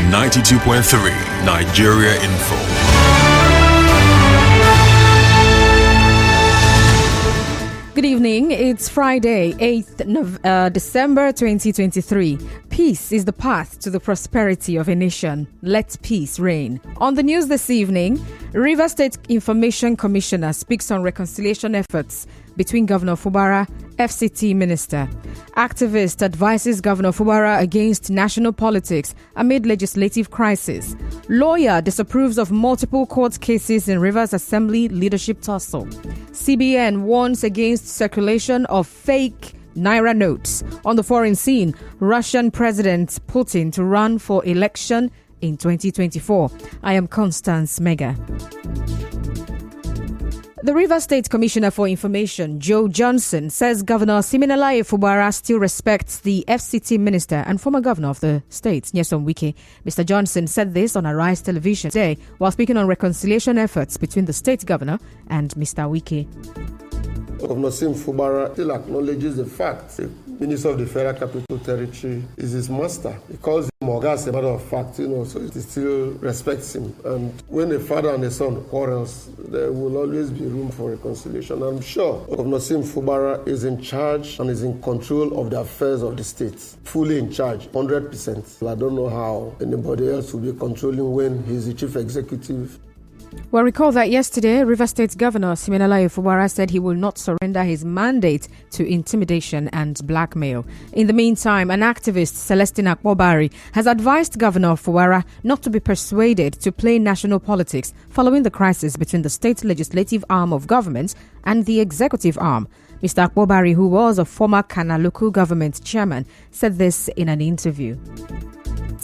on 92.3 Nigeria Info. Good evening. It's Friday, 8th December 2023. Peace is the path to the prosperity of a nation. Let peace reign. On the news this evening, Rivers State Information Commissioner speaks on reconciliation efforts between Governor Fubara, FCT Minister. Activist advises Governor Fubara against national politics amid legislative crisis. Lawyer disapproves of multiple court cases in Rivers Assembly leadership tussle. CBN warns against circulation of fake Naira notes. On the foreign scene, Russian President Putin to run for election in 2024. I am Constance Mega. The Rivers State Commissioner for Information, Joe Johnson, says Governor Siminalayi Fubara still respects the FCT Minister and former governor of the state, Nyesom Wike. Mr. Johnson said this on Arise Television today while speaking on reconciliation efforts between the state governor and Mr. Wike. Governor Sim Fubara still acknowledges the fact the Minister of the Federal Capital Territory is his master. He calls him Oga as a matter of fact, so he still respects him. And when a father and a son quarrels, there will always be room for reconciliation. I'm sure Governor Sim Fubara is in charge and is in control of the affairs of the state, fully in charge, 100%. I don't know how anybody else will be controlling when he's the chief executive. Well, recall that yesterday, Rivers State Governor Siminalayi Fubara said he will not surrender his mandate to intimidation and blackmail. In the meantime, an activist, Celestine Akpobari, has advised Governor Fubara not to be persuaded to play national politics following the crisis between the state legislative arm of government and the executive arm. Mr. Akpobari, who was a former Kana local government chairman, said this in an interview.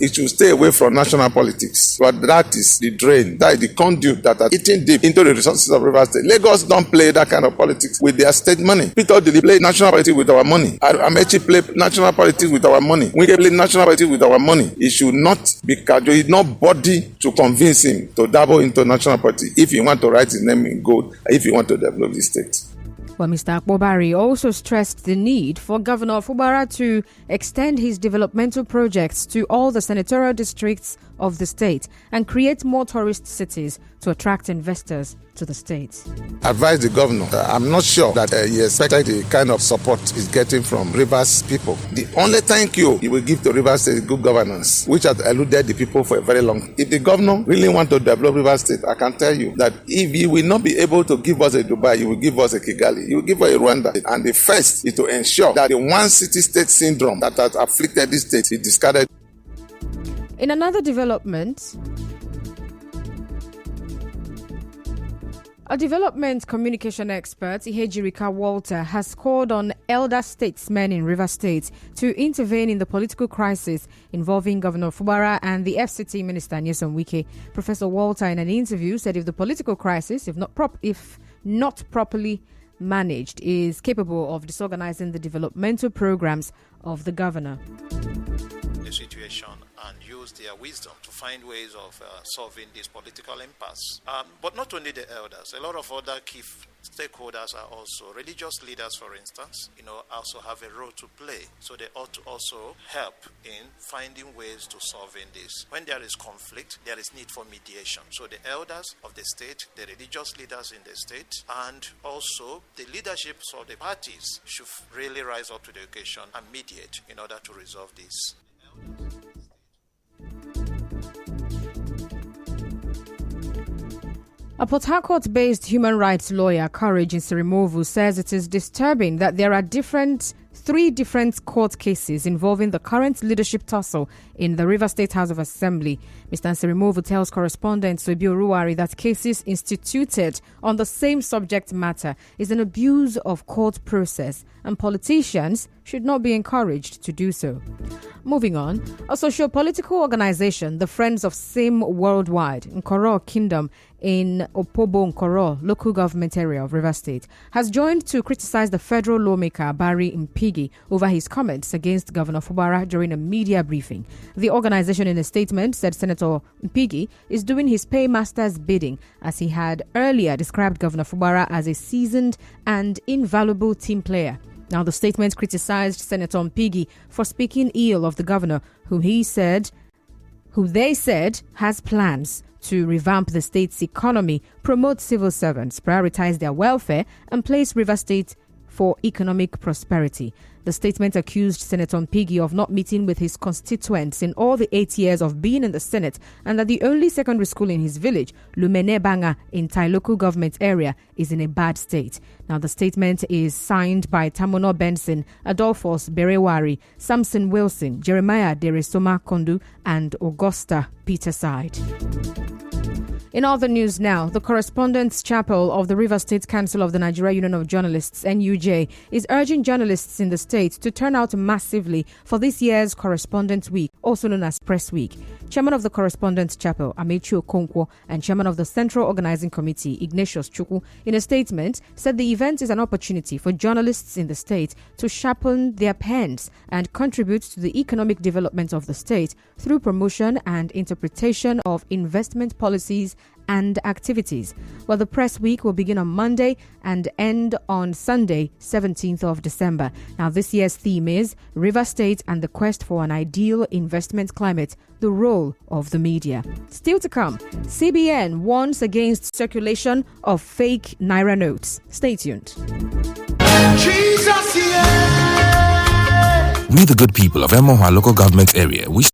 It should stay away from national politics. But that is the drain, that is the conduit that are eating deep into the resources of Rivers State. Lagos don't play that kind of politics with their state money. Peter Dili play national politics with our money. Amechi play national politics with our money. We can play national politics with our money. It should not be casual. It's not body to convince him to dabble into national politics if he want to write his name in gold, if he want to develop the state. Well, Mr. Akpobari also stressed the need for Governor Fubara to extend his developmental projects to all the senatorial districts of the state and create more tourist cities to attract investors to the state. Advise the governor. I'm not sure that he expected the kind of support he's getting from Rivers people. The only thank you he will give to Rivers State is good governance, which has eluded the people for a very long time. If the governor really want to develop Rivers State, I can tell you that if he will not be able to give us a Dubai, he will give us a Kigali, he will give us a Rwanda. And the first is to ensure that the one city-state syndrome that has afflicted this state is discarded. In another development, a development communication expert, Ihejirika Walter, has called on elder statesmen in Rivers State to intervene in the political crisis involving Governor Fubara and the FCT Minister Nyesom Wike. Professor Walter, in an interview, said if the political crisis, if not properly managed, is capable of disorganizing the developmental programs of the governor. The situation and use their wisdom to find ways of solving this political impasse. But not only the elders, a lot of other key stakeholders are also religious leaders, for instance, also have a role to play. So they ought to also help in finding ways to solving this. When there is conflict, there is need for mediation. So the elders of the state, the religious leaders in the state, and also the leaderships of the parties should really rise up to the occasion and mediate in order to resolve this. A Port Harcourt-based human rights lawyer, Courage Nsirimovu, says it is disturbing that there are three different court cases involving the current leadership tussle in the Rivers State House of Assembly. Mr. Nsirimovu tells correspondent Sobi Oruwari that cases instituted on the same subject matter is an abuse of court process and politicians should not be encouraged to do so. Moving on, a socio-political organization, the Friends of Same Worldwide, Nkoro Kingdom in Opobo Nkoro, local government area of Rivers State, has joined to criticize the federal lawmaker Barry Mpigi over his comments against Governor Fubara during a media briefing. The organization in a statement said Senator Mpigi is doing his paymaster's bidding as he had earlier described Governor Fubara as a seasoned and invaluable team player. Now, the statement criticized Senator Mpigi for speaking ill of the governor, whom he said who they said has plans to revamp the state's economy, promote civil servants, prioritize their welfare, and place Rivers State for economic prosperity. The statement accused Senator Mpigi of not meeting with his constituents in all the 8 years of being in the Senate, and that the only secondary school in his village, Lumenebanga, in Tai local government area, is in a bad state. Now, the statement is signed by Tamono Benson, Adolphus Berewari, Samson Wilson, Jeremiah Deresoma Kondu, and Augusta Peterside. In other news now, the Correspondents' Chapel of the Rivers State Council of the Nigeria Union of Journalists, NUJ, is urging journalists in the state to turn out massively for this year's Correspondents' Week, also known as Press Week. Chairman of the Correspondents' Chapel, Amechi Okonkwo, and Chairman of the Central Organizing Committee, Ignatius Chukwu, in a statement, said the event is an opportunity for journalists in the state to sharpen their pens and contribute to the economic development of the state through promotion and interpretation of investment policies and activities. Well, the press week will begin on Monday and end on Sunday, 17th of December. Now, this year's theme is River State and the Quest for an Ideal Investment Climate, the Role of the Media. Still to come, CBN warns against circulation of fake Naira notes. Stay tuned. Jesus, yeah. We, the good people of Emohua local government area, wish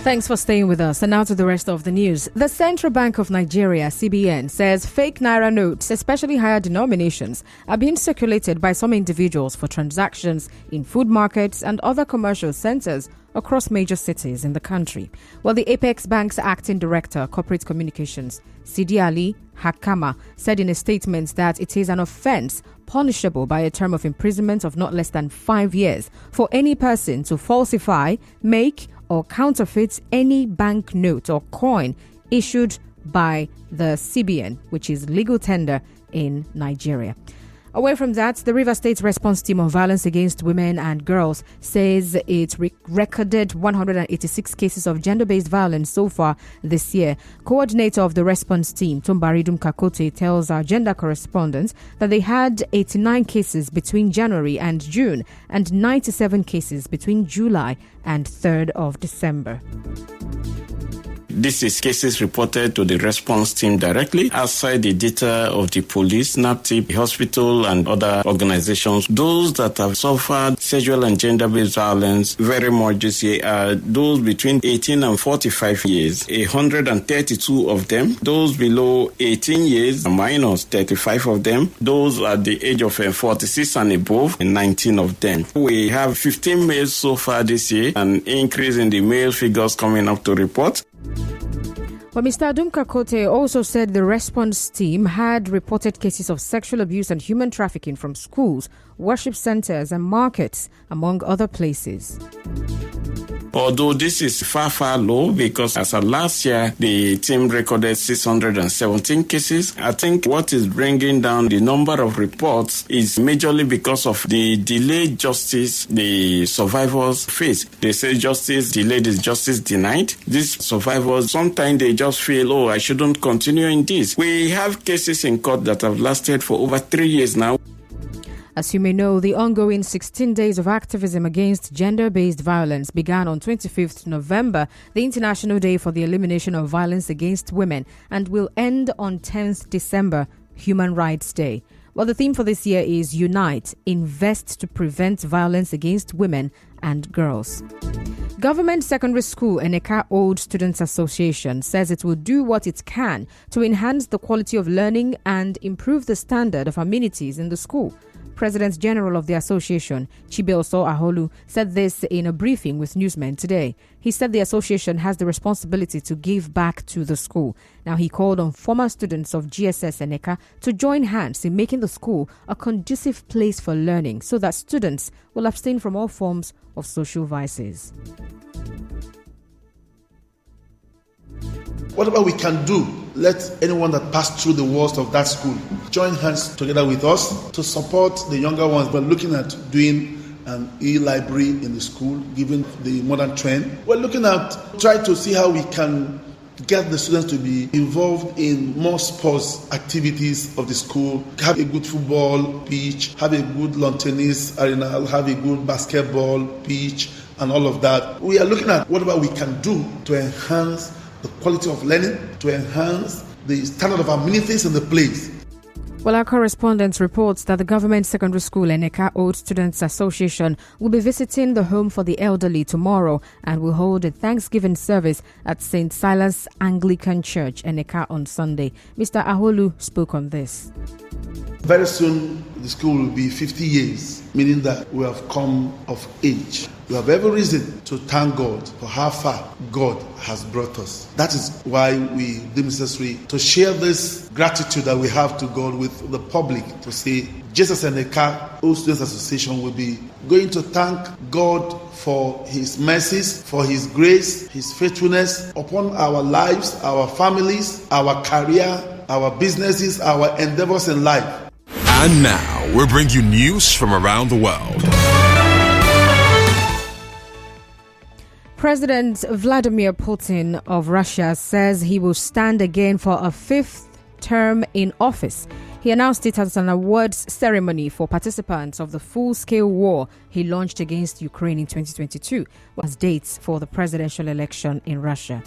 Thanks for staying with us. And now to the rest of the news. The Central Bank of Nigeria, CBN, says fake naira notes, especially higher denominations, are being circulated by some individuals for transactions in food markets and other commercial centers across major cities in the country. Well, the Apex Bank's acting director, corporate communications, Sidi Ali Hakama, said in a statement that it is an offense punishable by a term of imprisonment of not less than 5 years for any person to falsify, make, or counterfeit any banknote or coin issued by the CBN, which is legal tender in Nigeria. Away from that, the Rivers State Response Team on Violence Against Women and Girls says it recorded 186 cases of gender-based violence so far this year. Coordinator of the response team, Tombaridum Kakote, tells our gender correspondent that they had 89 cases between January and June and 97 cases between July and 3rd of December. This is cases reported to the response team directly outside the data of the police, NAPTIP, hospital and other organizations. Those that have suffered sexual and gender-based violence very much this year are those between 18 and 45 years, 132 of them. Those below 18 years, minus 35 of them. Those at the age of 46 and above, 19 of them. We have 15 males so far this year, an increase in the male figures coming up to report. But Mr. Adumka Kote also said the response team had reported cases of sexual abuse and human trafficking from schools, worship centers and markets, among other places. Although this is far low, because as of last year, the team recorded 617 cases. I think what is bringing down the number of reports is majorly because of the delayed justice the survivors face. They say justice delayed is justice denied. These survivors, sometimes they just feel, I shouldn't continue in this. We have cases in court that have lasted for over 3 years now. As you may know, the ongoing 16 days of activism against gender-based violence began on 25th November, the International Day for the Elimination of Violence Against Women, and will end on 10th December, Human Rights Day. Well, the theme for this year is Unite, Invest to Prevent Violence Against Women and Girls. Government Secondary School Eneka Old Students Association says it will do what it can to enhance the quality of learning and improve the standard of amenities in the school. President General of the association, Chibeoso Aholu, said this in a briefing with newsmen today. He said the association has the responsibility to give back to the school. Now, he called on former students of GSS Eneka to join hands in making the school a conducive place for learning so that students will abstain from all forms of social vices. Whatever we can do, let anyone that passed through the walls of that school join hands together with us to support the younger ones by looking at doing an e-library in the school, given the modern trend. We're looking at try to see how we can get the students to be involved in more sports activities of the school, have a good football pitch, have a good lawn tennis arena, have a good basketball pitch, and all of that. We are looking at whatever we can do to enhance the quality of learning, to enhance the standard of amenities in the place. Well, our correspondent reports that the Government Secondary School Eneka Old Students Association will be visiting the Home for the Elderly tomorrow and will hold a Thanksgiving service at St. Silas Anglican Church, Eneka, on Sunday. Mr. Aholu spoke on this. Very soon, the school will be 50 years, meaning that we have come of age. We have every reason to thank God for how far God has brought us. That is why we deem necessary to share this gratitude that we have to God with the public, to say Jesus and Eneka Old Students Association will be going to thank God for His mercies, for His grace, His faithfulness upon our lives, our families, our career, our businesses, our endeavors in life. And now, we'll bring you news from around the world. President Vladimir Putin of Russia says he will stand again for a fifth term in office. He announced it at an awards ceremony for participants of the full-scale war he launched against Ukraine in 2022, as dates for the presidential election in Russia.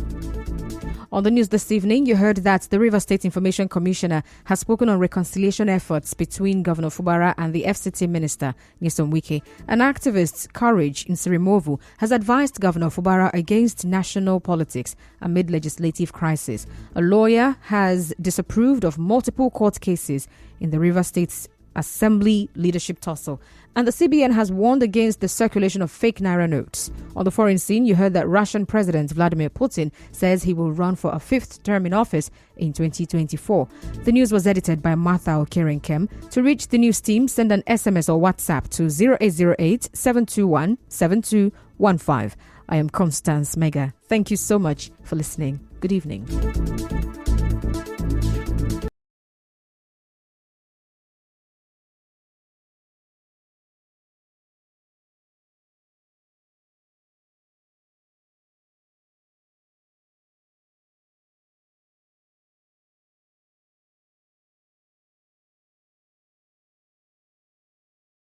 On the news this evening, you heard that the Rivers State Information Commissioner has spoken on reconciliation efforts between Governor Fubara and the FCT Minister, Nyesom Wike. An activist, Courage in Sirimovu, has advised Governor Fubara against national politics amid legislative crisis. A lawyer has disapproved of multiple court cases in the Rivers State's Assembly leadership tussle. And the CBN has warned against the circulation of fake Naira notes. On the foreign scene, you heard that Russian President Vladimir Putin says he will run for a fifth term in office in 2024. The news was edited by Martha Okerenkem. To reach the news team, send an SMS or WhatsApp to 0808 721 7215. I am Constance Mega. Thank you so much for listening. Good evening.